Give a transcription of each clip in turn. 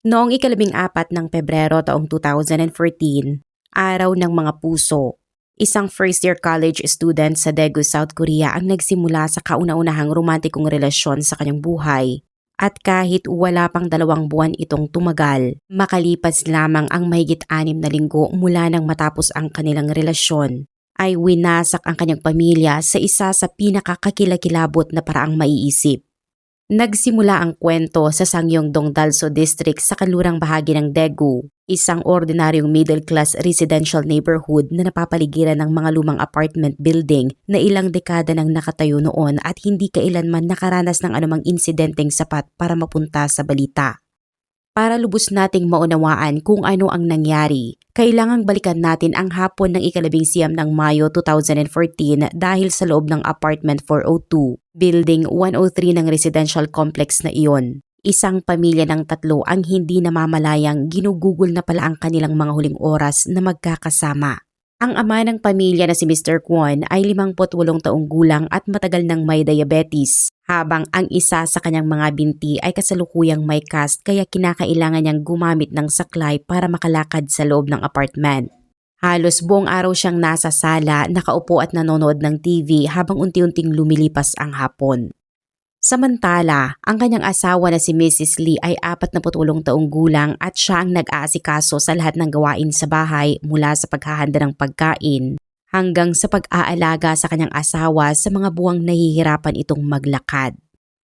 Noong ika-14 ng Pebrero taong 2014, araw ng mga puso, isang first-year college student sa Daegu, South Korea ang nagsimula sa kauna-unahang romantikong relasyon sa kanyang buhay. At kahit wala pang 2 buwan itong tumagal, makalipas lamang ang mahigit 6 na linggo mula nang matapos ang kanilang relasyon, ay winasak ang kanyang pamilya sa isa sa pinakakakilakilabot na paraang maiisip. Nagsimula ang kwento sa Sangyongdong Dalso District sa kanlurang bahagi ng Daegu, isang ordinaryong middle-class residential neighborhood na napapaligiran ng mga lumang apartment building na ilang dekada nang nakatayo noon at hindi kailanman nakaranas ng anumang insidenteng sapat para mapunta sa balita. Para lubos nating maunawaan kung ano ang nangyari, kailangang balikan natin ang hapon ng ika-19 ng Mayo 2014 dahil sa loob ng apartment 402, building 103 ng residential complex na iyon. Isang pamilya ng 3 ang hindi namamalayang ginugugol na pala ang kanilang mga huling oras na magkakasama. Ang ama ng pamilya na si Mr. Kwon ay 58 taong gulang at matagal nang may diabetes, habang ang isa sa kanyang mga binti ay kasalukuyang may cast kaya kinakailangan niyang gumamit ng saklay para makalakad sa loob ng apartment. Halos buong araw siyang nasa sala, nakaupo at nanonood ng TV habang unti-unting lumilipas ang hapon. Samantala, ang kanyang asawa na si Mrs. Lee ay 48 taong gulang at siya ang nag-aasikaso sa lahat ng gawain sa bahay mula sa paghahanda ng pagkain hanggang sa pag-aalaga sa kanyang asawa sa mga buwang nahihirapan itong maglakad.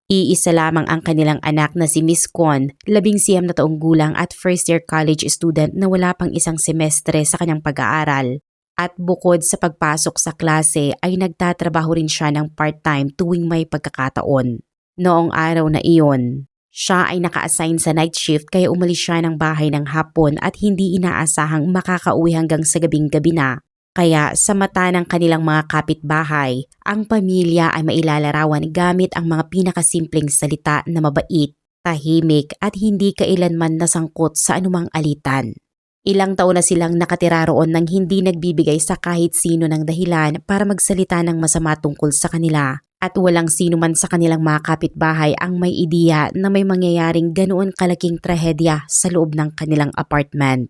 Iisa lamang ang kanilang anak na si Miss Kwon, 19 na taong gulang at first-year college student na wala pang isang semestre sa kanyang pag-aaral. At bukod sa pagpasok sa klase ay nagtatrabaho rin siya ng part-time tuwing may pagkakataon. Noong araw na iyon, siya ay naka-assign sa night shift kaya umalis siya ng bahay ng hapon at hindi inaasahang makakauwi hanggang sa gabing-gabi na. Kaya sa mata ng kanilang mga kapitbahay, ang pamilya ay mailalarawan gamit ang mga pinakasimpleng salita na mabait, tahimik at hindi kailanman nasangkot sa anumang alitan. Ilang taon na silang nakatira roon nang hindi nagbibigay sa kahit sino ng dahilan para magsalita ng masama tungkol sa kanila. At walang sino man sa kanilang mga kapitbahay ang may ideya na may mangyayaring ganoon kalaking trahedya sa loob ng kanilang apartment.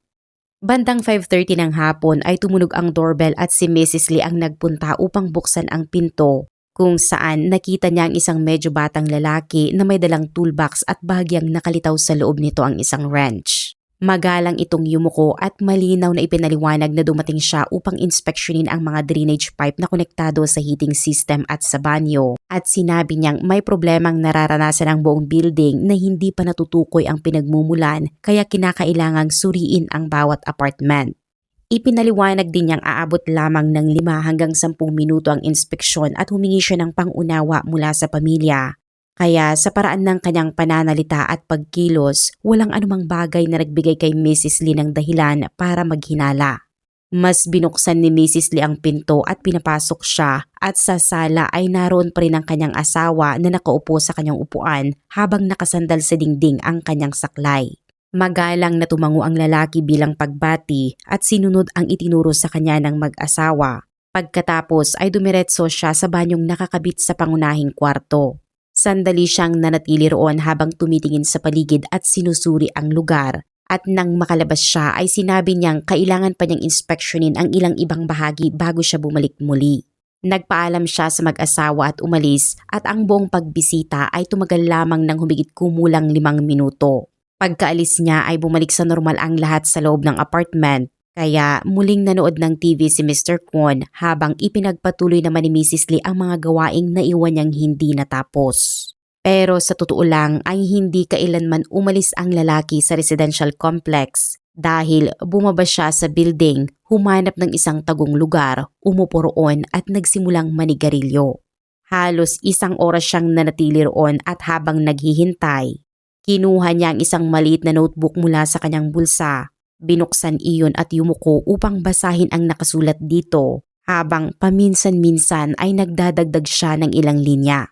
Bandang 5:30 ng hapon ay tumunog ang doorbell at si Mrs. Lee ang nagpunta upang buksan ang pinto, kung saan nakita niya ang isang medyo batang lalaki na may dalang toolbox at bahagyang nakalitaw sa loob nito ang isang wrench. Magalang itong yumuko at malinaw na ipinaliwanag na dumating siya upang inspeksyonin ang mga drainage pipe na konektado sa heating system at sa banyo. At sinabi niyang may problemang nararanasan ang buong building na hindi pa natutukoy ang pinagmumulan kaya kinakailangang suriin ang bawat apartment. Ipinaliwanag din niyang aabot lamang ng 5 hanggang 10 minuto ang inspeksyon at humingi siya ng pangunawa mula sa pamilya. Kaya sa paraan ng kanyang pananalita at pagkilos, walang anumang bagay na nagbigay kay Mrs. Lee ng dahilan para maghinala. Mas binuksan ni Mrs. Lee ang pinto at pinapasok siya at sa sala ay naroon pa rin ang kanyang asawa na nakaupo sa kanyang upuan habang nakasandal sa dingding ang kanyang saklay. Magalang na tumango ang lalaki bilang pagbati at sinunod ang itinuro sa kanya ng mag-asawa. Pagkatapos ay dumiretso siya sa banyong nakakabit sa pangunahing kwarto. Sandali siyang nanatili roon habang tumitingin sa paligid at sinusuri ang lugar. At nang makalabas siya ay sinabi niyang kailangan pa niyang inspeksyonin ang ilang ibang bahagi bago siya bumalik muli. Nagpaalam siya sa mag-asawa at umalis at ang buong pagbisita ay tumagal lamang ng humigit kumulang 5 minuto. Pagkaalis niya ay bumalik sa normal ang lahat sa loob ng apartment. Kaya muling nanood ng TV si Mr. Kwon habang ipinagpatuloy naman ni Mrs. Lee ang mga gawaing naiwan niyang hindi natapos. Pero sa totoo lang ay hindi kailanman umalis ang lalaki sa residential complex dahil bumaba siya sa building, humanap ng isang tagong lugar, umupo roon at nagsimulang manigarilyo. Halos 1 oras siyang nanatili roon at habang naghihintay, kinuha niya ang isang maliit na notebook mula sa kanyang bulsa. Binuksan iyon at yumuko upang basahin ang nakasulat dito habang paminsan-minsan ay nagdadagdag siya ng ilang linya.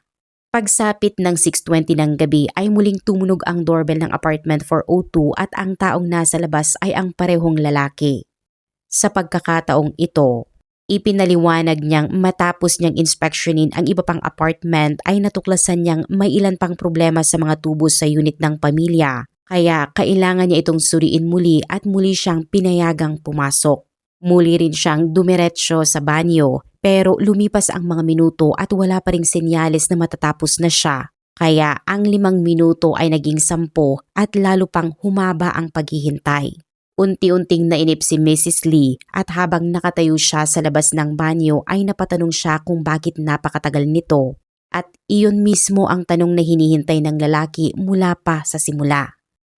Pagsapit ng 6:20 ng gabi ay muling tumunog ang doorbell ng apartment 402 at ang taong nasa labas ay ang parehong lalaki. Sa pagkakataong ito, ipinaliwanag niyang matapos niyang inspeksyonin ang iba pang apartment ay natuklasan niyang may ilan pang problema sa mga tubo sa unit ng pamilya Kaya kailangan niya itong suriin muli at muli siyang pinayagang pumasok. Muli rin siyang dumiretso sa banyo pero lumipas ang mga minuto at wala pa ring senyales na matatapos na siya. Kaya ang 5 minuto ay naging 10 at lalo pang humaba ang paghihintay. Unti-unting nainip si Mrs. Lee at habang nakatayo siya sa labas ng banyo ay napatanong siya kung bakit napakatagal nito. At iyon mismo ang tanong na hinihintay ng lalaki mula pa sa simula.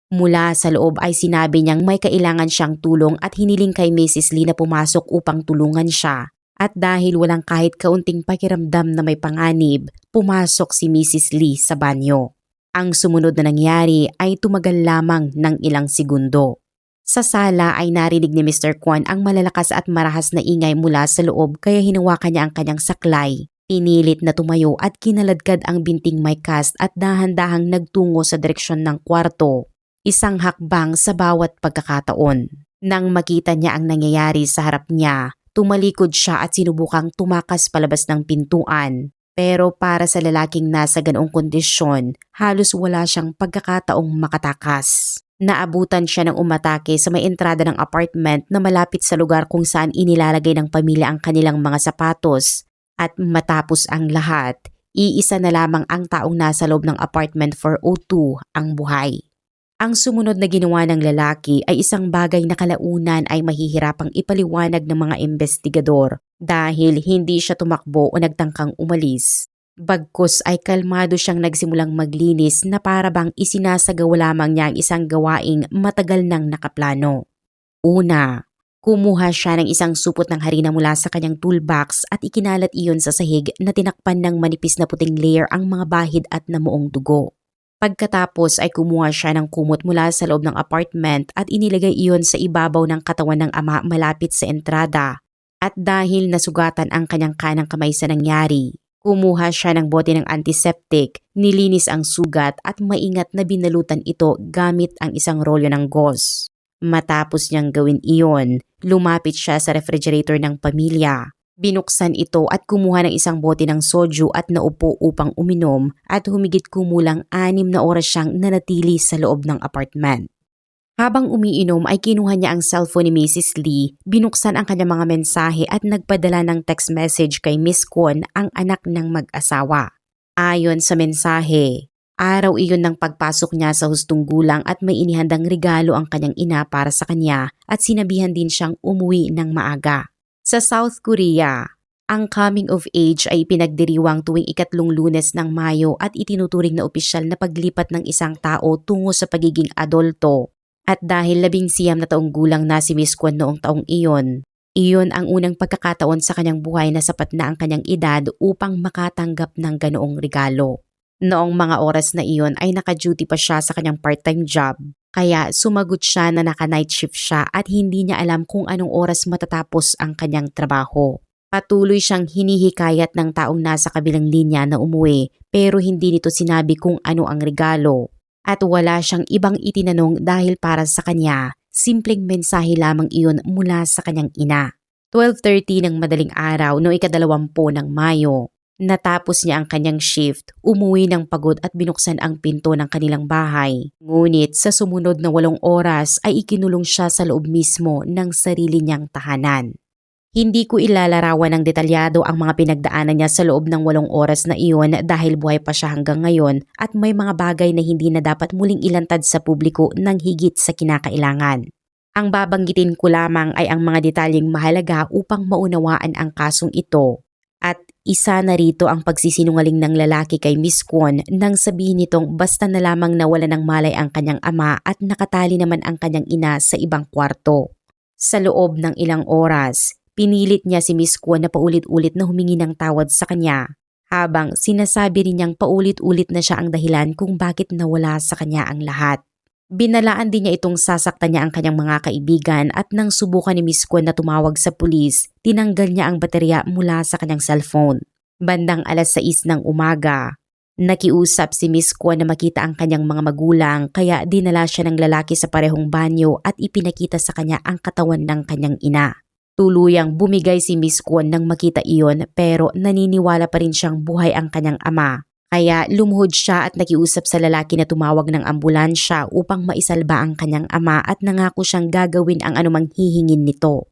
Mula sa loob ay sinabi niyang may kailangan siyang tulong at hiniling kay Mrs. Lee na pumasok upang tulungan siya. At dahil walang kahit kaunting pakiramdam na may panganib, pumasok si Mrs. Lee sa banyo. Ang sumunod na nangyari ay tumagal lamang ng ilang segundo. Sa sala ay narinig ni Mr. Kwon ang malalakas at marahas na ingay mula sa loob kaya hinawakan niya ang kanyang saklay. Pinilit na tumayo at kinaladkad ang binting may cast at dahan-dahang nagtungo sa direksyon ng kwarto. Isang hakbang sa bawat pagkakataon. Nang makita niya ang nangyayari sa harap niya, tumalikod siya at sinubukang tumakas palabas ng pintuan. Pero para sa lalaking nasa ganoong kondisyon, halos wala siyang pagkakataong makatakas. Naabutan siya ng umatake sa may entrada ng apartment na malapit sa lugar kung saan inilalagay ng pamilya ang kanilang mga sapatos. At matapos ang lahat, iisa na lamang ang taong nasa loob ng apartment 402 ang buhay. Ang sumunod na ginawa ng lalaki ay isang bagay na kalaunan ay mahihirapang ipaliwanag ng mga investigador dahil hindi siya tumakbo o nagtangkang umalis. Bagkus ay kalmado siyang nagsimulang maglinis na para bang isinasagawa lamang niya ang isang gawaing matagal nang nakaplano. Una, kumuha siya ng isang supot ng harina mula sa kanyang toolbox at ikinalat iyon sa sahig na tinakpan ng manipis na puting layer ang mga bahid at namuong dugo. Pagkatapos ay kumuha siya ng kumot mula sa loob ng apartment at inilagay iyon sa ibabaw ng katawan ng ama malapit sa entrada. At dahil nasugatan ang kanyang kanang kamay sa nangyari, kumuha siya ng bote ng antiseptic, nilinis ang sugat at maingat na binalutan ito gamit ang isang rolyo ng gauze. Matapos niyang gawin iyon, lumapit siya sa refrigerator ng pamilya. Binuksan ito at kumuha ng isang bote ng soju at naupo upang uminom at humigit kumulang 6 na oras siyang nanatili sa loob ng apartment. Habang umiinom ay kinuha niya ang cellphone ni Mrs. Lee, binuksan ang kanyang mga mensahe at nagpadala ng text message kay Miss Kwon, ang anak ng mag-asawa. Ayon sa mensahe, araw iyon ng pagpasok niya sa hustong gulang at may inihandang regalo ang kanyang ina para sa kanya at sinabihan din siyang umuwi ng maaga. Sa South Korea, ang coming of age ay pinagdiriwang tuwing 3 Lunes ng Mayo at itinuturing na opisyal na paglipat ng isang tao tungo sa pagiging adulto. At dahil 19 na taong gulang na si Miss Kwon noong taong iyon ang unang pagkakataon sa kanyang buhay na sapat na ang kanyang edad upang makatanggap ng ganoong regalo. Noong mga oras na iyon ay naka-duty pa siya sa kanyang part-time job. Kaya sumagot siya na naka-night shift siya at hindi niya alam kung anong oras matatapos ang kanyang trabaho. Patuloy siyang hinihikayat ng taong nasa kabilang linya na umuwi pero hindi nito sinabi kung ano ang regalo. At wala siyang ibang itinanong dahil para sa kanya, simpleng mensahe lamang iyon mula sa kanyang ina. 12:30 ng madaling araw noong 20 ng Mayo. Natapos niya ang kanyang shift, umuwi ng pagod at binuksan ang pinto ng kanilang bahay. Ngunit sa sumunod na 8 oras ay ikinulong siya sa loob mismo ng sarili niyang tahanan. Hindi ko ilalarawan ng detalyado ang mga pinagdaanan niya sa loob ng 8 oras na iyon dahil buhay pa siya hanggang ngayon at may mga bagay na hindi na dapat muling ilantad sa publiko ng higit sa kinakailangan. Ang babanggitin ko lamang ay ang mga detalyeng mahalaga upang maunawaan ang kasong ito. At isa na rito ang pagsisinungaling ng lalaki kay Miss Kwon nang sabihin nitong basta na lamang nawala ng malay ang kanyang ama at nakatali naman ang kanyang ina sa ibang kwarto. Sa loob ng ilang oras, pinilit niya si Miss Kwon na paulit-ulit na humingi ng tawad sa kanya, habang sinasabi rin niyang paulit-ulit na siya ang dahilan kung bakit nawala sa kanya ang lahat. Binalaan din niya itong sasaktan niya ang kanyang mga kaibigan at nang subukan ni Miss Kwon na tumawag sa pulis, tinanggal niya ang baterya mula sa kanyang cellphone. Bandang 6:00 ng umaga, nakiusap si Miss Kwon na makita ang kanyang mga magulang kaya dinala siya ng lalaki sa parehong banyo at ipinakita sa kanya ang katawan ng kanyang ina. Tuluyang bumigay si Miss Kwon nang makita iyon pero naniniwala pa rin siyang buhay ang kanyang ama. Kaya lumuhod siya at nakiusap sa lalaki na tumawag ng ambulansya upang maisalba ang kanyang ama at nangako siyang gagawin ang anumang hihingin nito.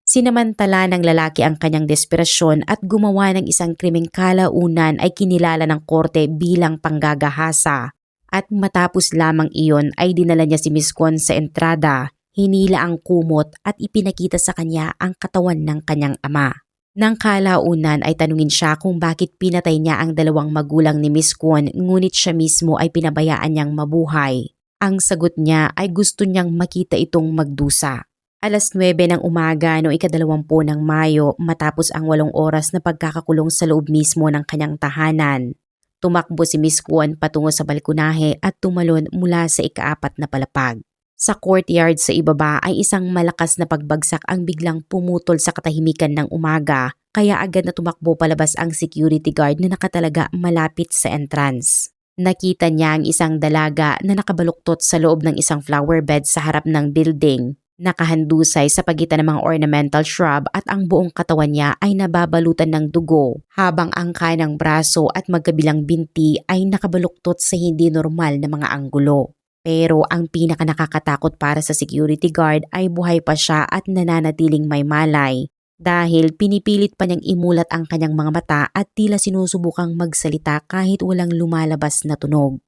Sinamantala ng lalaki ang kanyang desperasyon at gumawa ng isang krimeng kalaunan ay kinilala ng korte bilang panggagahasa. At matapos lamang iyon ay dinala niya si Miss Kwon sa entrada, hinila ang kumot at ipinakita sa kanya ang katawan ng kanyang ama. Nang kalaunan ay tanungin siya kung bakit pinatay niya ang dalawang magulang ni Miss Kwon ngunit siya mismo ay pinabayaan niyang mabuhay. Ang sagot niya ay gusto niyang makita itong magdusa. 9:00 ng umaga noong ika-20 ng Mayo matapos ang 8 oras na pagkakakulong sa loob mismo ng kanyang tahanan. Tumakbo si Miss Kwon patungo sa balkonahe at tumalon mula sa ika-4 na palapag. Sa courtyard sa ibaba ay isang malakas na pagbagsak ang biglang pumutol sa katahimikan ng umaga kaya agad na tumakbo palabas ang security guard na nakatalaga malapit sa entrance. Nakita niya ang isang dalaga na nakabaluktot sa loob ng isang flower bed sa harap ng building. Nakahandusay sa pagitan ng mga ornamental shrub at ang buong katawan niya ay nababalutan ng dugo habang ang kanang braso at magkabilang binti ay nakabaluktot sa hindi normal na mga anggulo. Pero ang pinaka nakakatakot para sa security guard ay buhay pa siya at nananatiling may malay dahil pinipilit pa niyang imulat ang kanyang mga mata at tila sinusubukang magsalita kahit walang lumalabas na tunog.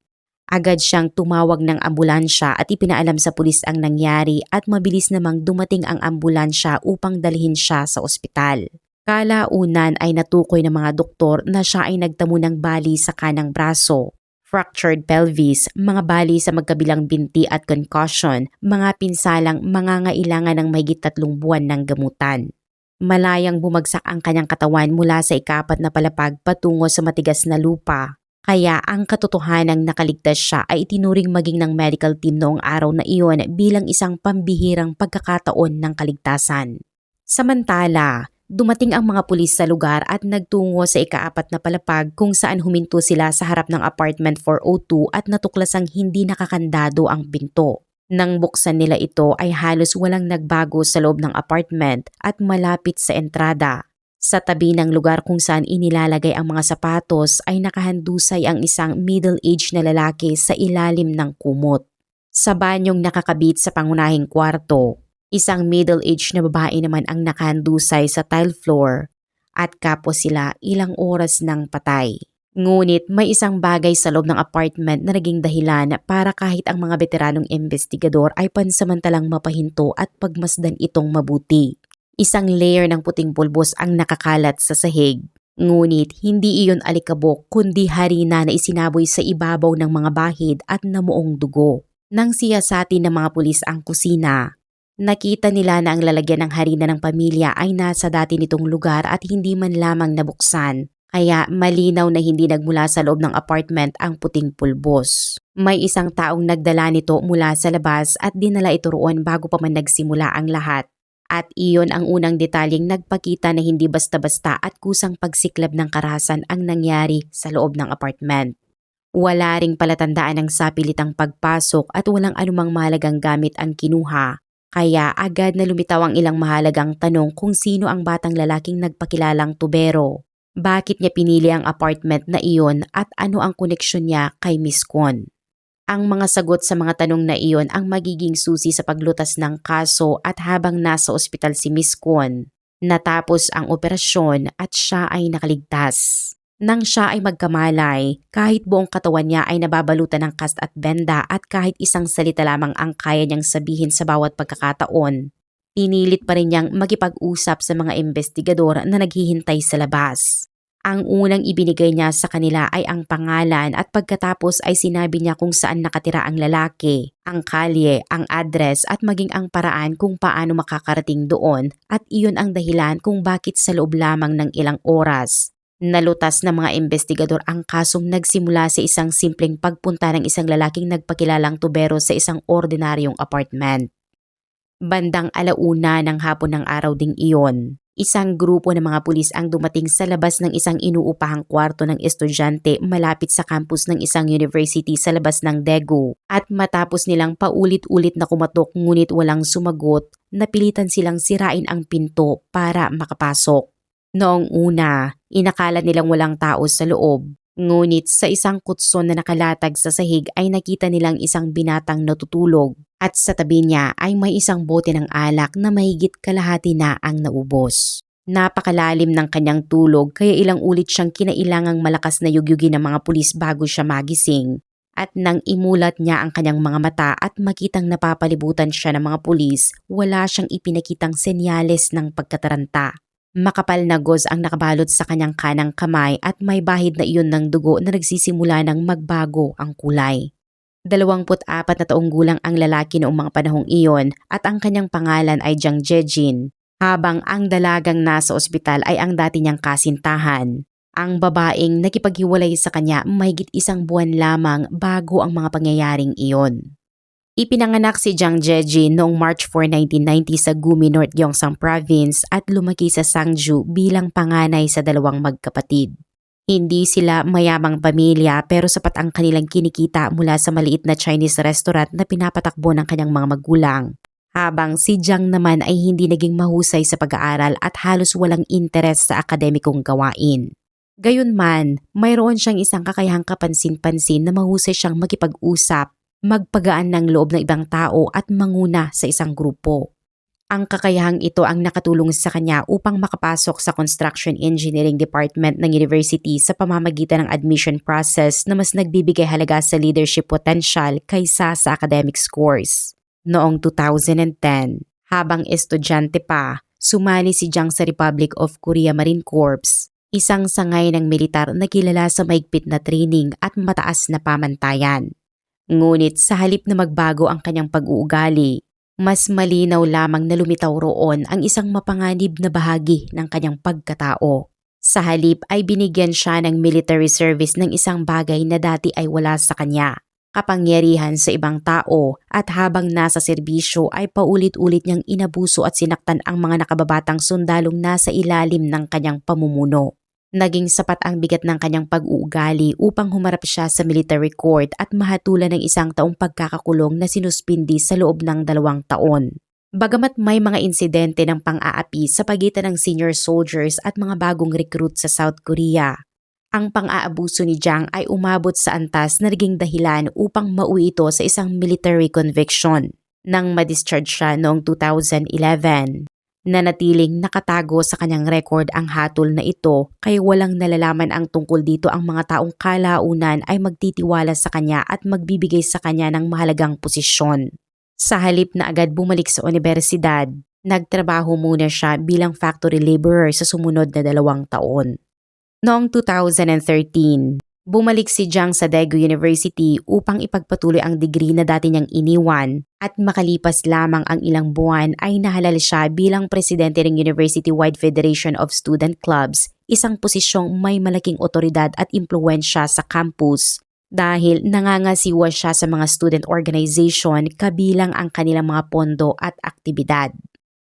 Agad siyang tumawag ng ambulansya at ipinaalam sa pulis ang nangyari at mabilis namang dumating ang ambulansya upang dalhin siya sa ospital. Kalaunan ay natukoy ng mga doktor na siya ay nagtamo ng bali sa kanang braso, fractured pelvis, mga bali sa magkabilang binti at concussion, mga pinsalang mangangailangan ng mahigit 3 buwan ng gamutan. Malayang bumagsak ang kanyang katawan mula sa ika-4 na palapag patungo sa matigas na lupa. Kaya ang katotohanang nakaligtas siya ay itinuring maging ng medical team noong araw na iyon bilang isang pambihirang pagkakataon ng kaligtasan. Samantala, dumating ang mga pulis sa lugar at nagtungo sa ika-4 na palapag kung saan huminto sila sa harap ng apartment 402 at natuklasang hindi nakakandado ang pinto. Nang buksan nila ito ay halos walang nagbago sa loob ng apartment at malapit sa entrada. Sa tabi ng lugar kung saan inilalagay ang mga sapatos ay nakahandusay ang isang middle-aged na lalaki sa ilalim ng kumot. Sa banyong nakakabit sa pangunahing kwarto, isang middle-aged na babae naman ang nakahandusay sa tile floor at kapos sila ilang oras ng patay. Ngunit may isang bagay sa loob ng apartment na naging dahilan para kahit ang mga veteranong investigador ay pansamantalang mapahinto at pagmasdan itong mabuti. Isang layer ng puting pulbos ang nakakalat sa sahig. Ngunit hindi iyon alikabok kundi harina na isinaboy sa ibabaw ng mga bahid at namuong dugo. Nang siyasatin ng mga pulis ang kusina, nakita nila na ang lalagyan ng harina ng pamilya ay nasa dati nitong lugar at hindi man lamang nabuksan. Kaya malinaw na hindi nagmula sa loob ng apartment ang puting pulbos. May isang taong nagdala nito mula sa labas at dinala ito roon bago pa man nagsimula ang lahat. At iyon ang unang detalyeng nagpakita na hindi basta-basta at kusang pagsiklab ng karahasan ang nangyari sa loob ng apartment. Wala ring palatandaan ng sapilitang pagpasok at walang anumang mahalagang gamit ang kinuha. Kaya agad na lumitaw ang ilang mahalagang tanong kung sino ang batang lalaking nagpakilalang tubero. Bakit niya pinili ang apartment na iyon at ano ang koneksyon niya kay Miss Kwon? Ang mga sagot sa mga tanong na iyon ang magiging susi sa paglutas ng kaso at habang nasa ospital si Miss Kwon, natapos ang operasyon at siya ay nakaligtas. Nang siya ay magkamalay, kahit buong katawan niya ay nababalutan ng cast at benda at kahit isang salita lamang ang kaya niyang sabihin sa bawat pagkakataon, pinilit pa rin niyang makipag-usap sa mga investigador na naghihintay sa labas. Ang unang ibinigay niya sa kanila ay ang pangalan at pagkatapos ay sinabi niya kung saan nakatira ang lalaki, ang kalye, ang address at maging ang paraan kung paano makakarating doon at iyon ang dahilan kung bakit sa loob lamang ng ilang oras. Nalutas ng mga investigador ang kasong nagsimula sa isang simpleng pagpunta ng isang lalaking nagpakilalang tubero sa isang ordinaryong apartment. Bandang 1:00 ng hapon ng araw ding iyon, isang grupo ng mga pulis ang dumating sa labas ng isang inuupahang kwarto ng estudyante malapit sa campus ng isang university sa labas ng Daegu at matapos nilang paulit-ulit na kumatok ngunit walang sumagot, napilitan silang sirain ang pinto para makapasok. Noong una, inakala nilang walang tao sa loob, Ngunit sa isang kutson na nakalatag sa sahig ay nakita nilang isang binatang natutulog at sa tabi niya ay may isang bote ng alak na mahigit kalahati na ang naubos. Napakalalim ng kanyang tulog kaya ilang ulit siyang kinailangang malakas na yugyugin ng mga pulis bago siya magising. At nang imulat niya ang kanyang mga mata at makitang napapalibutan siya ng mga pulis, wala siyang ipinakitang senyales ng pagkataranta. Makapal na gauze ang nakabalot sa kanyang kanang kamay at may bahid na iyon ng dugo na nagsisimula ng magbago ang kulay. 24 na taong gulang ang lalaki noong mga panahong iyon at ang kanyang pangalan ay Jiang Jejin, habang ang dalagang nasa ospital ay ang dati niyang kasintahan. Ang babaeng nakipaghiwalay sa kanya mahigit 1 buwan lamang bago ang mga pangyayaring iyon. Ipinanganak si Jiang Jejin noong March 4, 1990 sa Gumi, North Gyeongsang Province at lumaki sa Sangju bilang panganay sa 2 magkapatid. Hindi sila mayamang pamilya pero sapat ang kanilang kinikita mula sa maliit na Chinese restaurant na pinapatakbo ng kanyang mga magulang. Habang si Jiang naman ay hindi naging mahusay sa pag-aaral at halos walang interes sa akademikong gawain. Gayunman, mayroon siyang isang kakayahang kapansin-pansin na mahusay siyang makipag-usap, magpagaan ng loob ng ibang tao at manguna sa isang grupo. Ang kakayahang ito ang nakatulong sa kanya upang makapasok sa Construction Engineering Department ng university sa pamamagitan ng admission process na mas nagbibigay halaga sa leadership potential kaysa sa academic scores. Noong 2010, habang estudyante pa, sumali si Jiang sa Republic of Korea Marine Corps, isang sangay ng militar na kilala sa mahigpit na training at mataas na pamantayan. Ngunit sa halip na magbago ang kanyang pag-uugali, mas malinaw lamang na lumitaw roon ang isang mapanganib na bahagi ng kanyang pagkatao. Sa halip ay binigyan siya ng military service ng isang bagay na dati ay wala sa kanya, kapangyarihan sa ibang tao, at habang nasa serbisyo ay paulit-ulit niyang inabuso at sinaktan ang mga nakababatang sundalong nasa ilalim ng kanyang pamumuno. Naging sapat ang bigat ng kanyang pag-uugali upang humarap siya sa military court at mahatulan ng 1 taong pagkakakulong na sinuspindi sa loob ng 2 taon. Bagamat may mga insidente ng pang-aapi sa pagitan ng senior soldiers at mga bagong recruit sa South Korea, ang pang-aabuso ni Jiang ay umabot sa antas na naging dahilan upang mauwi ito sa isang military conviction. Nang ma-discharge siya noong 2011, nanatiling nakatago sa kanyang record ang hatol na ito kaya walang nalalaman ang tungkol dito ang mga taong kalaunan ay magtitiwala sa kanya at magbibigay sa kanya ng mahalagang posisyon. Sa halip na agad bumalik sa universidad, nagtrabaho muna siya bilang factory laborer sa sumunod na 2 taon. Noong 2013, bumalik si Jiang sa Daegu University upang ipagpatuloy ang degree na dati niyang iniwan at makalipas lamang ang ilang buwan ay nahalal siya bilang presidente ng University-wide Federation of Student Clubs, isang posisyong may malaking otoridad at impluwensya sa campus dahil nangangasiwa siya sa mga student organization kabilang ang kanilang mga pondo at aktibidad.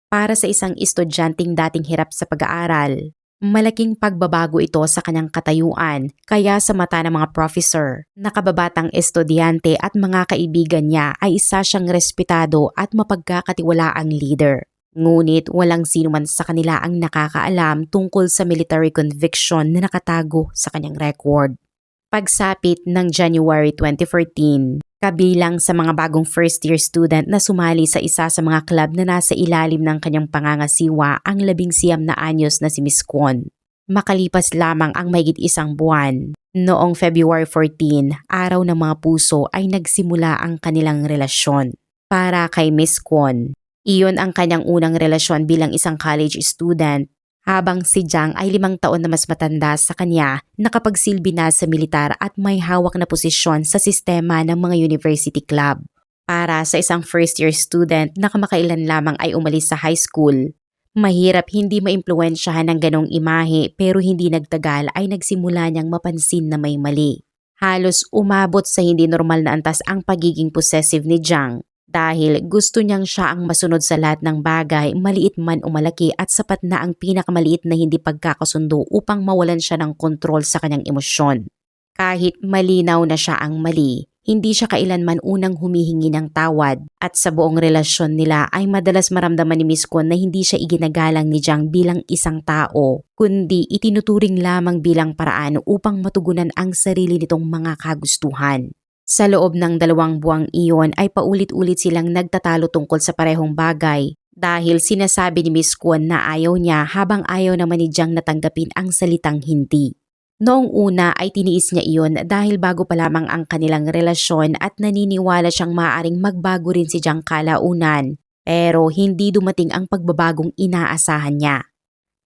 Para sa isang estudyanteng dating hirap sa pag-aaral, malaking pagbabago ito sa kanyang katayuan kaya sa mata ng mga professor, nakababatang estudyante at mga kaibigan niya ay isa siyang respetado at mapagkakatiwalaang leader. Ngunit walang sino man sa kanila ang nakakaalam tungkol sa military conviction na nakatago sa kanyang record. Pagsapit ng January 2014, kabilang sa mga bagong first-year student na sumali sa isa sa mga club na nasa ilalim ng kanyang pangangasiwa ang 19 na anyos na si Miss Kwon. Makalipas lamang ang mahigit 1 buwan, noong February 14, araw ng mga puso ay nagsimula ang kanilang relasyon. Para kay Miss Kwon, iyon ang kanyang unang relasyon bilang isang college student, habang si Jiang ay 5 taon na mas matanda sa kanya, nakapagsilbi na sa militar at may hawak na posisyon sa sistema ng mga university club. Para sa isang first-year student na kamakailan lamang ay umalis sa high school, mahirap hindi maimpluwensyahan ng ganong imahe pero hindi nagtagal ay nagsimula niyang mapansin na may mali. Halos umabot sa hindi normal na antas ang pagiging possessive ni Jiang. Dahil gusto niyang siya ang masunod sa lahat ng bagay, maliit man o malaki at sapat na ang pinakamaliit na hindi pagkakasundo upang mawalan siya ng kontrol sa kanyang emosyon. Kahit malinaw na siya ang mali, Hindi siya kailanman unang humihingi ng tawad at sa buong relasyon nila ay madalas maramdaman ni Miss Kwon na hindi siya iginagalang ni Jang bilang isang tao, kundi itinuturing lamang bilang paraan upang matugunan ang sarili nitong mga kagustuhan. Sa loob ng 2 buwang iyon ay paulit-ulit silang nagtatalo tungkol sa parehong bagay dahil sinasabi ni Miss Kwon na ayaw niya habang ayaw naman ni Jang natanggapin ang salitang hindi. Noong una ay tiniis niya iyon dahil bago pa lamang ang kanilang relasyon at naniniwala siyang maaaring magbago rin si Jang kalaunan, pero hindi dumating ang pagbabagong inaasahan niya.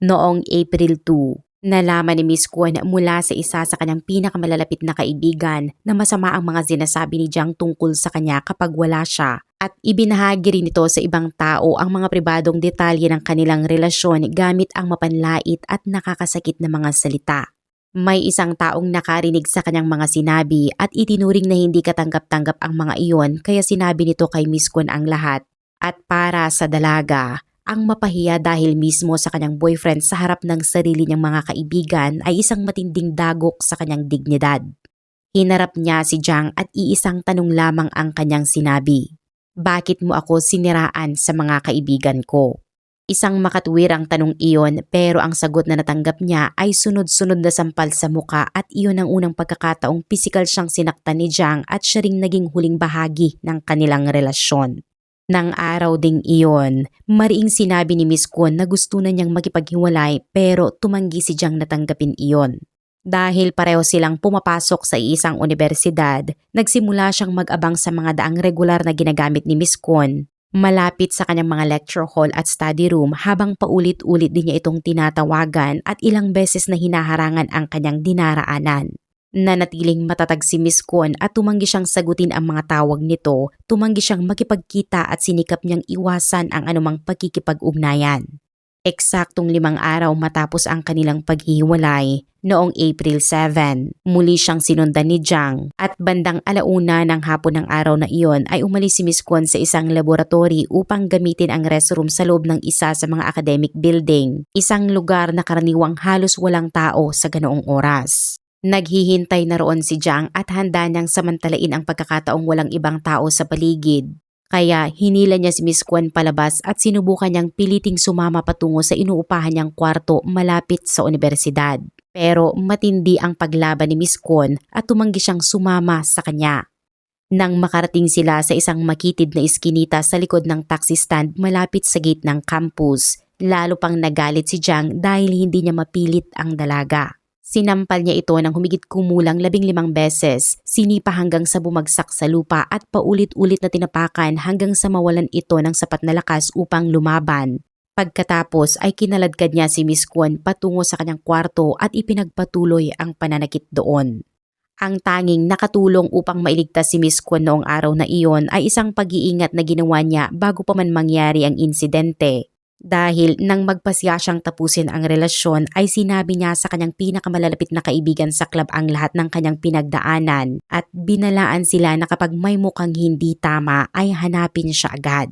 Noong April 2, nalaman ni Miss Kwon mula sa isa sa kanyang pinakamalalapit na kaibigan na masama ang mga sinasabi ni Jang tungkol sa kanya kapag wala siya at ibinahagi rin ito sa ibang tao ang mga pribadong detalye ng kanilang relasyon gamit ang mapanlait at nakakasakit na mga salita. May isang taong nakarinig sa kanyang mga sinabi at itinuring na hindi katanggap-tanggap ang mga iyon kaya sinabi nito kay Miss Kwon ang lahat. At para sa dalaga, ang mapahiya dahil mismo sa kanyang boyfriend sa harap ng sarili niyang mga kaibigan ay isang matinding dagok sa kanyang dignidad. Hinarap niya si Jang at iisang tanong lamang ang kanyang sinabi. Bakit mo ako siniraan sa mga kaibigan ko? Isang makatwirang tanong iyon pero ang sagot na natanggap niya ay sunod-sunod na sampal sa muka at iyon ang unang pagkakataong pisikal siyang sinaktan ni Jang at siya ring naging huling bahagi ng kanilang relasyon. Nang araw ding iyon, mariing sinabi ni Miss Kwon na gusto na niyang makipaghiwalay pero tumanggi si Jang na tanggapin iyon. Dahil pareho silang pumapasok sa isang universidad, nagsimula siyang mag-abang sa mga daang regular na ginagamit ni Miss Kwon. Malapit sa kanyang mga lecture hall at study room habang paulit-ulit din niya itong tinatawagan at ilang beses na hinaharangan ang kanyang dinaraanan. Nanatiling matatag si Miss Kwon at tumanggi siyang sagutin ang mga tawag nito, tumanggi siyang makipagkita at sinikap niyang iwasan ang anumang pagkikipag-ugnayan. Eksaktong 5 araw matapos ang kanilang paghihiwalay, noong April 7, muli siyang sinundan ni Jang at bandang 1:00 ng hapon ng araw na iyon ay umalis si Miss Kwon sa isang laboratory upang gamitin ang restroom sa loob ng isa sa mga academic building, isang lugar na karaniwang halos walang tao sa ganoong oras. Naghihintay na roon si Jang at handa niyang samantalain ang pagkakataong walang ibang tao sa paligid. Kaya hinila niya si Miss Kwon palabas at sinubukan niyang piliting sumama patungo sa inuupahan niyang kwarto malapit sa universidad. Pero matindi ang paglaban ni Miss Kwon at tumanggi siyang sumama sa kanya. Nang makarating sila sa isang makitid na iskinita sa likod ng taxi stand malapit sa gate ng campus, lalo pang nagalit si Jang dahil hindi niya mapilit ang dalaga. Sinampal niya ito ng humigit kumulang 15 beses, sinipa hanggang sa bumagsak sa lupa at paulit-ulit na tinapakan hanggang sa mawalan ito ng sapat na lakas upang lumaban. Pagkatapos ay kinaladkad niya si Miss Kwon patungo sa kanyang kwarto at ipinagpatuloy ang pananakit doon. Ang tanging nakatulong upang mailigtas si Miss Kwon noong araw na iyon ay isang pag-iingat na ginawa niya bago pa man mangyari ang insidente. Dahil nang magpasya siyang tapusin ang relasyon ay sinabi niya sa kanyang pinakamalalapit na kaibigan sa club ang lahat ng kanyang pinagdaanan at binalaan sila na kapag may mukhang hindi tama ay hanapin siya agad.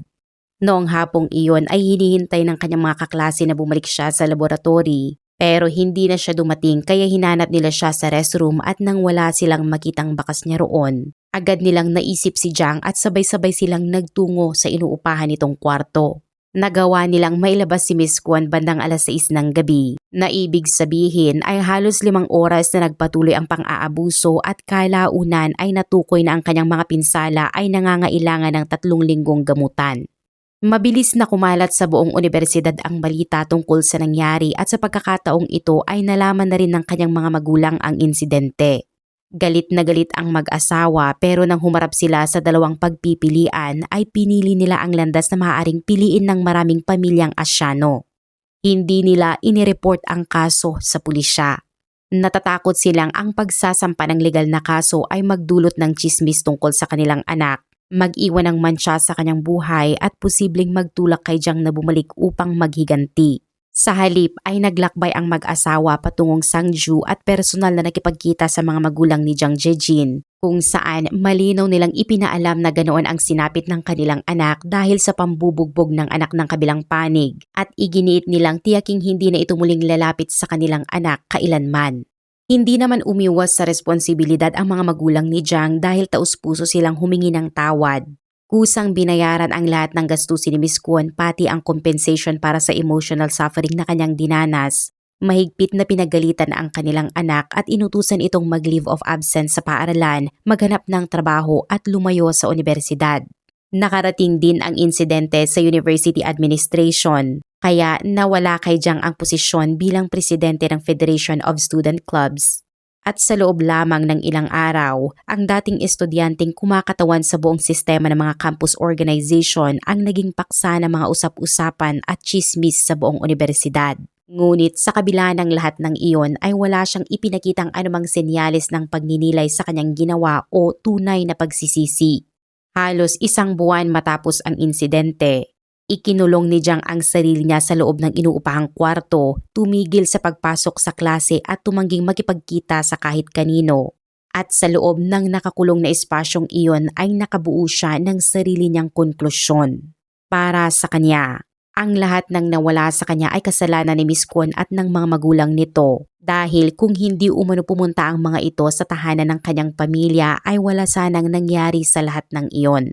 Noong hapong iyon ay hinihintay ng kanyang mga kaklase na bumalik siya sa laboratory pero hindi na siya dumating kaya hinanap nila siya sa restroom at nang wala silang makitang bakas niya roon, agad nilang naisip si Jang at sabay-sabay silang nagtungo sa inuupahan nitong kwarto. Nagawa nilang mailabas si Miss Kwon bandang 6:00 ng gabi, na ibig sabihin ay halos 5 oras na nagpatuloy ang pang-aabuso at kalaunan ay natukoy na ang kanyang mga pinsala ay nangangailangan ng 3 linggong gamutan. Mabilis na kumalat sa buong universidad ang balita tungkol sa nangyari at sa pagkakataong ito ay nalaman na rin ng kanyang mga magulang ang insidente. Galit na galit ang mag-asawa pero nang humarap sila sa dalawang pagpipilian ay pinili nila ang landas na maaaring piliin ng maraming pamilyang Asyano. Hindi nila inireport ang kaso sa pulisya. Natatakot silang ang pagsasampa ng legal na kaso ay magdulot ng tsismis tungkol sa kanilang anak, mag-iwan ng mantsa sa kanyang buhay at posibleng magtulak kay Jang na bumalik upang maghiganti. Sa halip ay naglakbay ang mag-asawa patungong Sangju at personal na nakipagkita sa mga magulang ni Jang Jae-jin kung saan malinaw nilang ipinaalam na ganoon ang sinapit ng kanilang anak dahil sa pambubugbog ng anak ng kabilang panig at iginiit nilang tiyaking hindi na ito muling lalapit sa kanilang anak kailanman. Hindi naman umiwas sa responsibilidad ang mga magulang ni Jiang dahil taus-puso silang humingi ng tawad. Kusang binayaran ang lahat ng gastusin ni Miss Kwon pati ang compensation para sa emotional suffering na kanyang dinanas. Mahigpit na pinagalitan ang kanilang anak at inutusan itong mag-leave of absence sa paaralan, maghanap ng trabaho at lumayo sa universidad. Nakarating din ang insidente sa University Administration, kaya nawala kay Jiang ang posisyon bilang presidente ng Federation of Student Clubs. At sa loob lamang ng ilang araw, ang dating estudyanteng kumakatawan sa buong sistema ng mga campus organization ang naging paksa ng mga usap-usapan at chismis sa buong universidad. Ngunit sa kabila ng lahat ng iyon ay wala siyang ipinakitang anumang senyales ng pagninilay sa kanyang ginawa o tunay na pagsisisi. Halos isang buwan matapos ang insidente, ikinulong ni Jiang ang sarili niya sa loob ng inuupahang kwarto, tumigil sa pagpasok sa klase at tumangging makipagkita sa kahit kanino. At sa loob ng nakakulong na espasyong iyon ay nakabuo siya ng sarili niyang konklusyon. Para sa kanya, ang lahat ng nawala sa kanya ay kasalanan ni Miss Kwon at ng mga magulang nito. Dahil kung hindi umano pumunta ang mga ito sa tahanan ng kanyang pamilya ay wala sanang nangyari sa lahat ng iyon.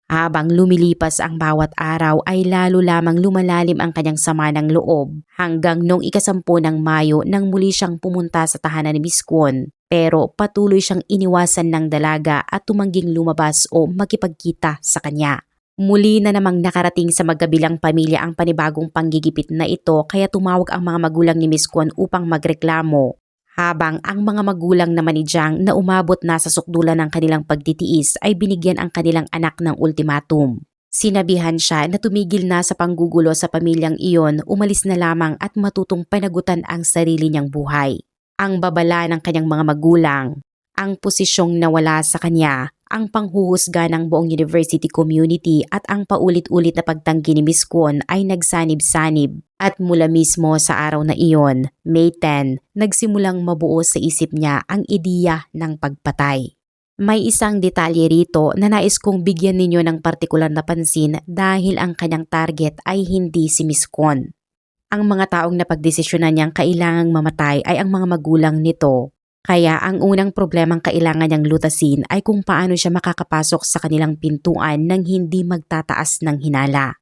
Habang lumilipas ang bawat araw ay lalo lamang lumalalim ang kanyang sama ng loob hanggang noong 10 ng Mayo nang muli siyang pumunta sa tahanan ni Miss Kwon. Pero patuloy siyang iniwasan ng dalaga at tumangging lumabas o makipagkita sa kanya. Muli na namang nakarating sa magkabilang pamilya ang panibagong panggigipit na ito kaya tumawag ang mga magulang ni Miss Kwon upang magreklamo. Habang ang mga magulang naman ni Jiang na umabot na sa sukdulan ng kanilang pagtitiis ay binigyan ang kanilang anak ng ultimatum. Sinabihan siya na tumigil na sa panggugulo sa pamilyang iyon, umalis na lamang at matutong panagutan ang sarili niyang buhay. Ang babala ng kanyang mga magulang, ang posisyong nawala sa kanya, ang panghuhusga ng buong university community at ang paulit-ulit na pagtanggi ni Miss Kwon ay nagsanib-sanib. At mula mismo sa araw na iyon, May 10, nagsimulang mabuo sa isip niya ang ideya ng pagpatay. May isang detalye rito na nais kong bigyan ninyo ng partikular na pansin dahil ang kanyang target ay hindi si Miss Kwon. Ang mga taong napagdesisyonan niyang kailangang mamatay ay ang mga magulang nito. Kaya ang unang problemang kailangan niyang lutasin ay kung paano siya makakapasok sa kanilang pintuan nang hindi magtataas ng hinala.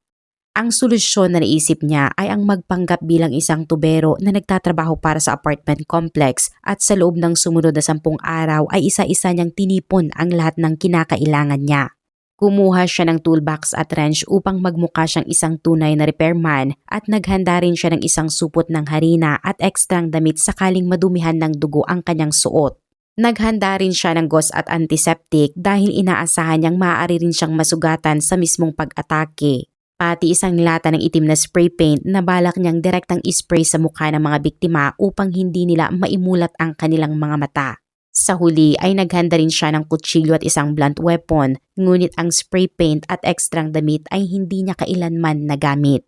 Ang solusyon na naisip niya ay ang magpanggap bilang isang tubero na nagtatrabaho para sa apartment complex at sa loob ng sumunod na 10 araw ay isa-isa niyang tinipon ang lahat ng kinakailangan niya. Kumuha siya ng toolbox at wrench upang magmukha siyang isang tunay na repairman at naghanda rin siya ng isang supot ng harina at ekstrang damit sakaling madumihan ng dugo ang kanyang suot. Naghanda rin siya ng gauze at antiseptic dahil inaasahan niyang maaari rin siyang masugatan sa mismong pag-atake. Pati isang lata ng itim na spray paint na balak niyang direktang ispray sa mukha ng mga biktima upang hindi nila maimulat ang kanilang mga mata. Sa huli ay naghanda rin siya ng kutsilyo at isang blunt weapon, ngunit ang spray paint at ekstrang damit ay hindi niya kailanman nagamit.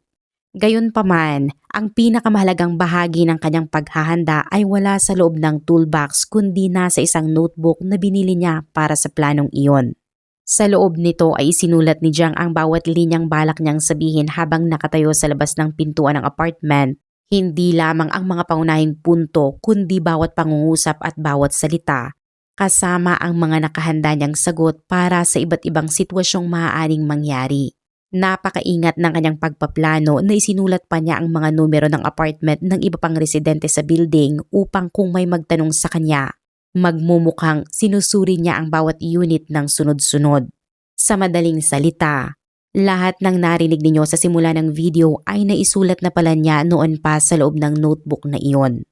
Gayunpaman, ang pinakamahalagang bahagi ng kanyang paghahanda ay wala sa loob ng toolbox kundi nasa isang notebook na binili niya para sa planong iyon. Sa loob nito ay isinulat ni Jiang ang bawat linyang balak niyang sabihin habang nakatayo sa labas ng pintuan ng apartment. Hindi lamang ang mga paunahing punto kundi bawat pangungusap at bawat salita, kasama ang mga nakahanda niyang sagot para sa iba't ibang sitwasyong maaaring mangyari. Napakaingat ng kanyang pagpaplano na isinulat pa niya ang mga numero ng apartment ng iba pang residente sa building upang kung may magtanong sa kanya, magmumukhang sinusuri niya ang bawat unit ng sunod-sunod. Sa madaling salita, lahat ng narinig ninyo sa simula ng video ay naisulat na pala niya noon pa sa loob ng notebook na iyon.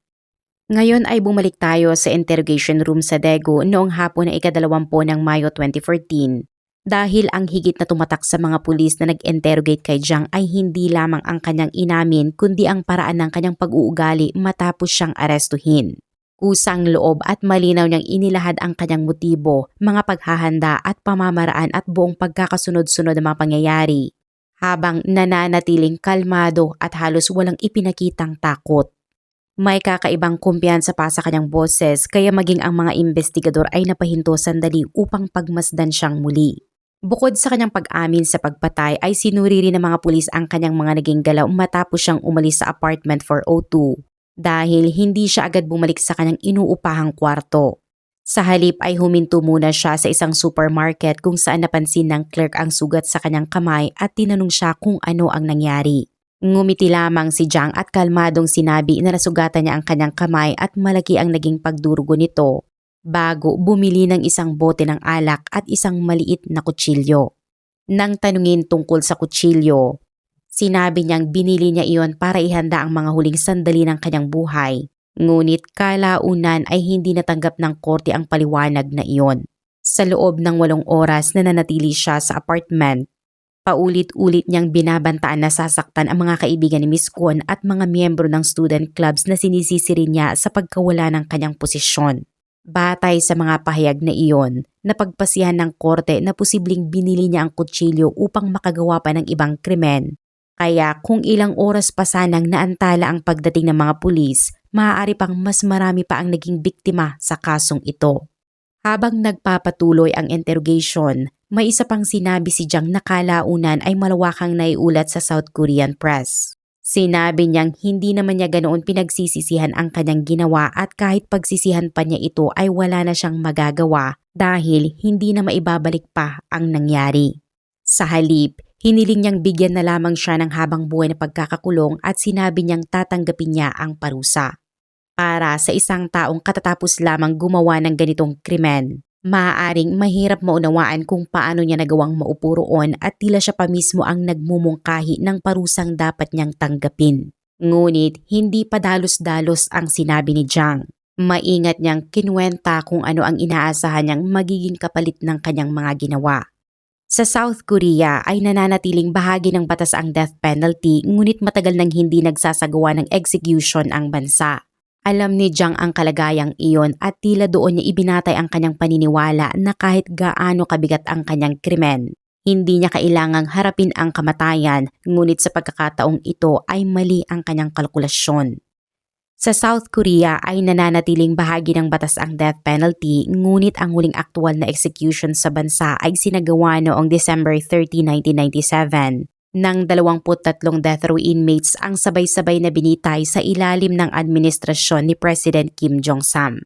Ngayon ay bumalik tayo sa interrogation room sa Daegu noong hapon ng 20 ng Mayo 2014. Dahil ang higit na tumatak sa mga pulis na nag-interrogate kay Jiang ay hindi lamang ang kanyang inamin kundi ang paraan ng kanyang pag-uugali matapos siyang arestuhin. Kusang loob at malinaw niyang inilahad ang kanyang motibo, mga paghahanda at pamamaraan at buong pagkakasunod-sunod ng mga pangyayari, habang nananatiling kalmado at halos walang ipinakitang takot. May kakaibang kumpiyansa pa sa kanyang boses kaya maging ang mga investigador ay napahinto sandali upang pagmasdan siyang muli. Bukod sa kanyang pag-amin sa pagpatay ay sinuri rin ng mga pulis ang kanyang mga naging galaw matapos siyang umalis sa apartment 402. dahil hindi siya agad bumalik sa kanyang inuupahang kwarto. Sa halip ay huminto muna siya sa isang supermarket kung saan napansin ng clerk ang sugat sa kanyang kamay at tinanong siya kung ano ang nangyari. Ngumiti lamang si Jiang at kalmadong sinabi na nasugatan niya ang kanyang kamay at malaki ang naging pagdurugo nito bago bumili ng isang bote ng alak at isang maliit na kutsilyo. Nang tanungin tungkol sa kutsilyo, sinabi niyang binili niya iyon para ihanda ang mga huling sandali ng kanyang buhay. Ngunit kalaunan ay hindi natanggap ng korte ang paliwanag na iyon. Sa loob ng 8 oras na nanatili siya sa apartment, paulit-ulit niyang binabantaan na sasaktan ang mga kaibigan ni Miss Kwon at mga miyembro ng student clubs na sinisisi rin niya sa pagkawala ng kanyang posisyon. Batay sa mga pahayag na iyon, napagpasihan ng korte na posibleng binili niya ang kutsilyo upang makagawa pa ng ibang krimen. Kaya kung ilang oras pa sanang naantala ang pagdating ng mga pulis, maaari pang mas marami pa ang naging biktima sa kasong ito. Habang nagpapatuloy ang interrogation, may isa pang sinabi si Jiang na kalaunan ay malawakang naiulat sa South Korean press. Sinabi niyang hindi naman niya ganoon pinagsisisihan ang kanyang ginawa at kahit pagsisihan pa niya ito ay wala na siyang magagawa dahil hindi na maibabalik pa ang nangyari. Sa halip, hiniling niyang bigyan na lamang siya ng habang buhay na pagkakakulong at sinabi niyang tatanggapin niya ang parusa. Para sa isang taong katatapos lamang gumawa ng ganitong krimen, maaaring mahirap maunawaan kung paano niya nagawang maupo roon at tila siya pa mismo ang nagmumungkahi ng parusang dapat niyang tanggapin. Ngunit hindi pa dalos-dalos ang sinabi ni Jiang. Maingat niyang kinuwenta kung ano ang inaasahan niyang magiging kapalit ng kanyang mga ginawa. Sa South Korea ay nananatiling bahagi ng batas ang death penalty ngunit matagal nang hindi nagsasagawa ng execution ang bansa. Alam ni Jiang ang kalagayang iyon at tila doon niya ibinatay ang kanyang paniniwala na kahit gaano kabigat ang kanyang krimen, hindi niya kailangang harapin ang kamatayan ngunit sa pagkakataong ito ay mali ang kanyang kalkulasyon. Sa South Korea ay nananatiling bahagi ng batas ang death penalty ngunit ang huling aktwal na execution sa bansa ay sinagawa noong December 30, 1997 nang 23 death row inmates ang sabay-sabay na binitay sa ilalim ng administrasyon ni President Kim Jong-sam.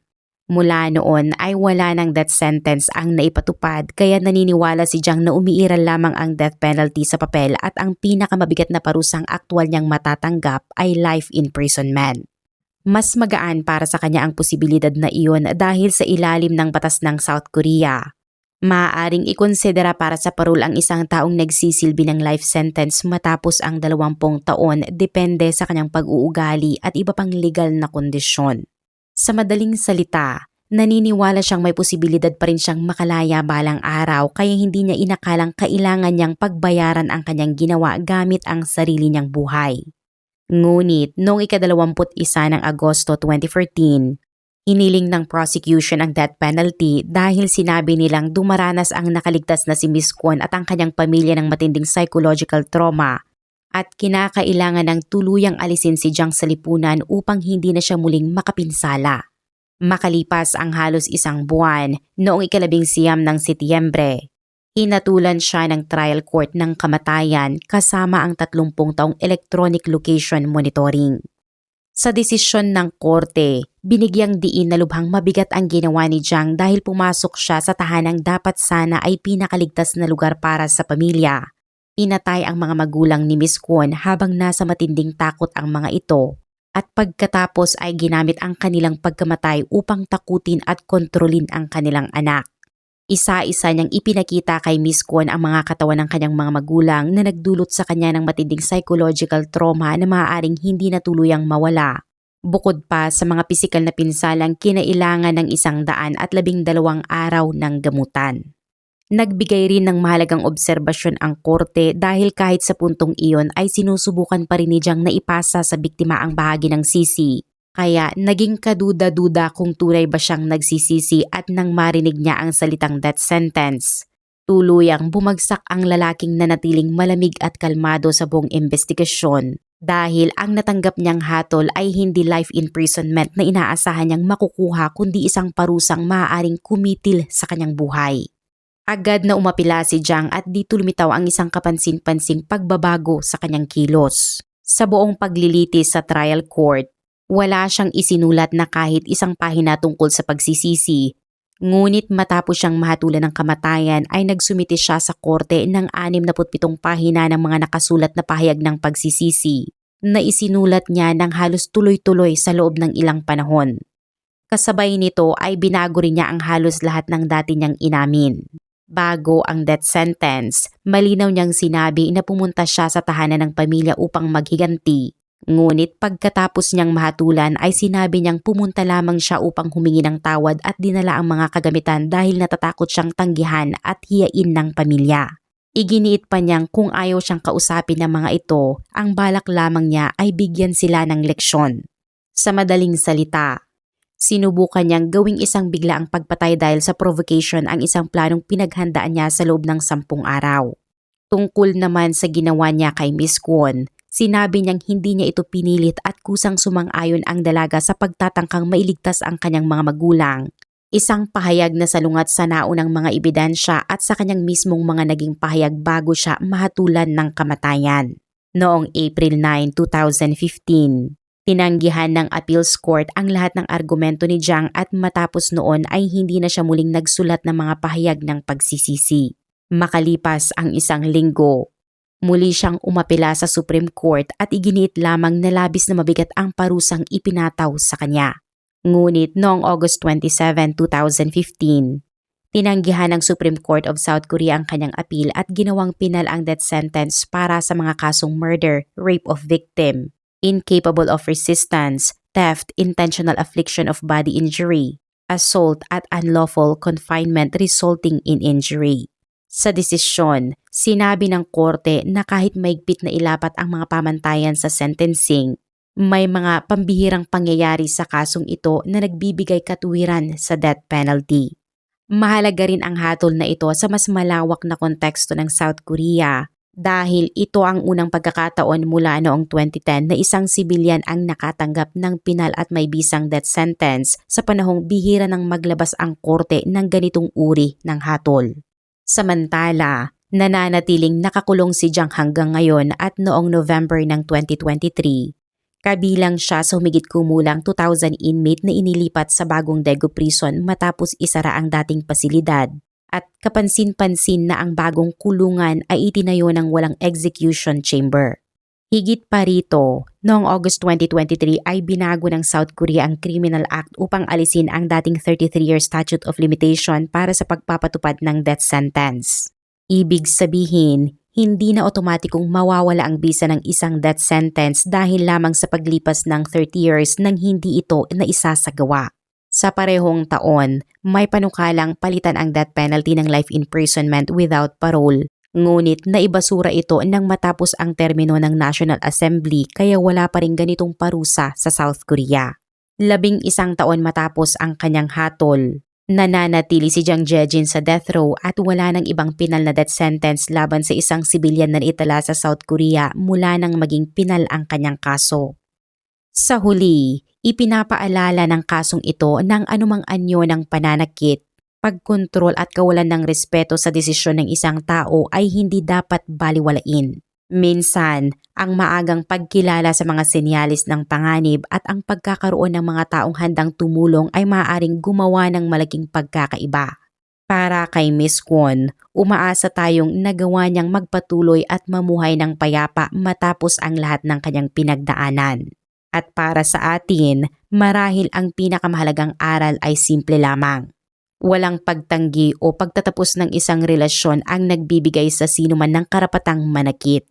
Mula noon ay wala ng death sentence ang naipatupad kaya naniniwala si Jiang na umiiral lamang ang death penalty sa papel at ang pinakamabigat na parusang aktwal niyang matatanggap ay life imprisonment. Mas magaan para sa kanya ang posibilidad na iyon dahil sa ilalim ng batas ng South Korea. Maaaring ikonsidera para sa parol ang isang taong nagsisilbi ng life sentence matapos ang 20 taon depende sa kanyang pag-uugali at iba pang legal na kondisyon. Sa madaling salita, naniniwala siyang may posibilidad pa rin siyang makalaya balang araw kaya hindi niya inakalang kailangan niyang pagbayaran ang kanyang ginawa gamit ang sarili niyang buhay. Ngunit noong ika-21 ng Agosto 2014, hiniling ng prosecution ang death penalty dahil sinabi nilang dumaranas ang nakaligtas na si Miss Kwon at ang kanyang pamilya ng matinding psychological trauma at kinakailangan ng tuluyang alisin si Jiang sa lipunan upang hindi na siya muling makapinsala. Makalipas ang halos 1 buwan, noong ika-19 ng Setyembre, hinatulan siya ng trial court ng kamatayan kasama ang 30 taong electronic location monitoring. Sa desisyon ng korte, binigyang diin na lubhang mabigat ang ginawa ni Jiang dahil pumasok siya sa tahanang dapat sana ay pinakaligtas na lugar para sa pamilya. Pinatay ang mga magulang ni Miss Kwon habang nasa matinding takot ang mga ito at pagkatapos ay ginamit ang kanilang pagkamatay upang takutin at kontrolin ang kanilang anak. Isa-isa niyang ipinakita kay Miss Kwon ang mga katawan ng kanyang mga magulang na nagdulot sa kanya ng matinding psychological trauma na maaaring hindi na tuluyang mawala. Bukod pa sa mga pisikal na pinsalang kinailangan ng 112 araw ng gamutan. Nagbigay rin ng mahalagang obserbasyon ang korte dahil kahit sa puntong iyon ay sinusubukan pa rin ni Jiang na ipasa sa biktima ang bahagi ng sisi. Kaya naging kaduda-duda kung tunay ba siyang nagsisisi at nang marinig niya ang salitang death sentence. Tuluyang bumagsak ang lalaking nanatiling malamig at kalmado sa buong investigasyon dahil ang natanggap niyang hatol ay hindi life imprisonment na inaasahan niyang makukuha kundi isang parusang maaaring kumitil sa kanyang buhay. Agad na umapila si Jiang at dito lumitaw ang isang kapansin-pansing pagbabago sa kanyang kilos. Sa buong paglilitis sa trial court, Wala siyang isinulat na kahit isang pahina tungkol sa pagsisisi. Ngunit matapos siyang mahatulan ng kamatayan ay nagsumite siya sa korte ng 67 pahina ng mga nakasulat na pahayag ng pagsisisi na isinulat niya ng halos tuloy-tuloy sa loob ng ilang panahon. Kasabay nito ay binago rin niya ang halos lahat ng dati niyang inamin. Bago ang death sentence, malinaw niyang sinabi na pumunta siya sa tahanan ng pamilya upang maghiganti. Ngunit pagkatapos niyang mahatulan ay sinabi niyang pumunta lamang siya upang humingi ng tawad at dinala ang mga kagamitan dahil natatakot siyang tanggihan at hiyain ng pamilya. Iginiit pa niyang kung ayaw siyang kausapin ng mga ito, ang balak lamang niya ay bigyan sila ng leksyon. Sa madaling salita, sinubukan niyang gawing isang biglaang pagpatay dahil sa provocation ang isang planong pinaghandaan niya sa loob ng 10 araw. Tungkol naman sa ginawa niya kay Miss Kwon, sinabi niyang hindi niya ito pinilit at kusang sumang-ayon ang dalaga sa pagtatangkang mailigtas ang kanyang mga magulang. Isang pahayag na salungat sa naunang mga ebidensya at sa kanyang mismong mga naging pahayag bago siya mahatulan ng kamatayan. Noong April 9, 2015, tinanggihan ng appeals court ang lahat ng argumento ni Jiang at matapos noon ay hindi na siya muling nagsulat ng mga pahayag ng pagsisisi. Makalipas ang 1 linggo, muli siyang umapela sa Supreme Court at iginiit lamang na labis na mabigat ang parusang ipinataw sa kanya. Ngunit noong August 27, 2015, tinanggihan ng Supreme Court of South Korea ang kanyang appeal at ginawang penal ang death sentence para sa mga kasong murder, rape of victim, incapable of resistance, theft, intentional affliction of body injury, assault at unlawful confinement resulting in injury. Sa desisyon, sinabi ng korte na kahit maigpit na ilapat ang mga pamantayan sa sentencing, may mga pambihirang pangyayari sa kasong ito na nagbibigay katuwiran sa death penalty. Mahalaga rin ang hatol na ito sa mas malawak na konteksto ng South Korea dahil ito ang unang pagkakataon mula noong 2010 na isang sibilyan ang nakatanggap ng pinal at may bisang death sentence sa panahong bihira nang maglabas ang korte ng ganitong uri ng hatol. Samantala, nananatiling nakakulong si Jiang hanggang ngayon at noong November ng 2023, kabilang siya sa humigit kumulang 2,000 inmate na inilipat sa bagong Daegu Prison matapos isara ang dating pasilidad at kapansin-pansin na ang bagong kulungan ay itinayo ng walang execution chamber. Higit pa rito, noong August 2023 ay binago ng South Korea ang Criminal Act upang alisin ang dating 33-year statute of limitation para sa pagpapatupad ng death sentence. Ibig sabihin, hindi na otomatikong mawawala ang bisa ng isang death sentence dahil lamang sa paglipas ng 30 years nang hindi ito naisasagawa. Sa parehong taon, may panukalang palitan ang death penalty ng life imprisonment without parole. Ngunit naibasura ito nang matapos ang termino ng National Assembly kaya wala pa rin ganitong parusa sa South Korea. 11 taon matapos ang kanyang hatol, nananatili si Jang Jae-jin sa death row at wala nang ibang pinal na death sentence laban sa isang sibilyan na naitala sa South Korea mula nang maging pinal ang kanyang kaso. Sa huli, ipinapaalala ng kasong ito ng anumang anyo ng pananakit, pagkontrol at kawalan ng respeto sa desisyon ng isang tao ay hindi dapat baliwalain. Minsan, ang maagang pagkilala sa mga senyalis ng panganib at ang pagkakaroon ng mga taong handang tumulong ay maaaring gumawa ng malaking pagkakaiba. Para kay Miss Kwon, umaasa tayong nagawa niyang magpatuloy at mamuhay ng payapa matapos ang lahat ng kanyang pinagdaanan. At para sa atin, marahil ang pinakamahalagang aral ay simple lamang. Walang pagtanggi o pagtatapos ng isang relasyon ang nagbibigay sa sino man ng karapatang manakit.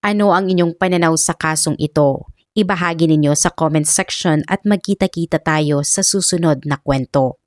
Ano ang inyong pananaw sa kasong ito? Ibahagi ninyo sa comment section at magkita-kita tayo sa susunod na kwento.